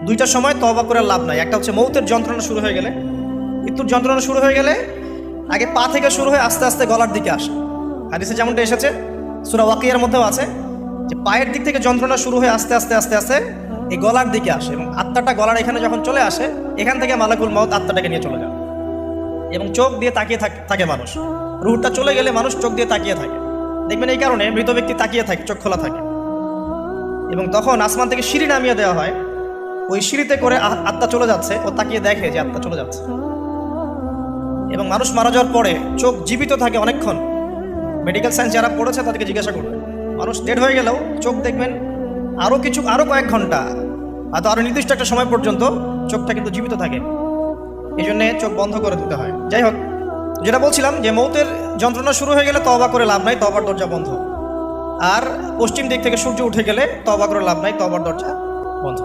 দুইটা সময় তওবা করে লাভ নাই। একটা হচ্ছে মৌতের যন্ত্রণা শুরু হয়ে গেলে, মৃত্যুর যন্ত্রণা শুরু হয়ে গেলে আগে পা থেকে শুরু হয়ে আস্তে আস্তে গলার দিকে আসে। হাদিসে যেমনটা এসেছে, সূরা ওয়াকিয়ার মধ্যেও আছে যে পায়ের দিক থেকে যন্ত্রণা শুরু হয়ে আস্তে আস্তে আস্তে আস্তে এই গলার দিকে আসে, এবং আত্মাটা গলার এখানে যখন চলে আসে, এখান থেকে মালাকুল মউত আত্মাটাকে নিয়ে চলে যায়। এবং চোখ দিয়ে তাকিয়ে থাকে মানুষ, রুহটা চলে গেলে মানুষ চোখ দিয়ে তাকিয়ে থাকে। দেখবেন এই কারণে মৃত ব্যক্তি তাকিয়ে থাকে, চোখ খোলা থাকে। এবং তখন আসমান থেকে সিঁড়ি নামিয়ে দেওয়া হয়, ওই সিঁড়িতে করে আত্মা চলে যাচ্ছে, ও তাকিয়ে দেখে যে আত্মা চলে যাচ্ছে। এবং মানুষ মারা যাওয়ার পরে চোখ জীবিত থাকে অনেকক্ষণ। মেডিকেল সায়েন্স যারা পড়েছে তাদেরকে জিজ্ঞাসা করবে, মানুষ ডেড হয়ে গেলেও চোখ দেখবেন আরও কয়েক ঘন্টা, হয়তো আরও নির্দিষ্ট একটা সময় পর্যন্ত চোখটা কিন্তু জীবিত থাকে। এই জন্যে চোখ বন্ধ করে দিতে হয়। যাই হোক, যেটা বলছিলাম যে মৌতের যন্ত্রণা শুরু হয়ে গেলে তওবা করে লাভ নাই, তওবার দরজা বন্ধ। আর পশ্চিম দিক থেকে সূর্য উঠে গেলে তওবা করে লাভ নাই, তওবার দরজা বন্ধ।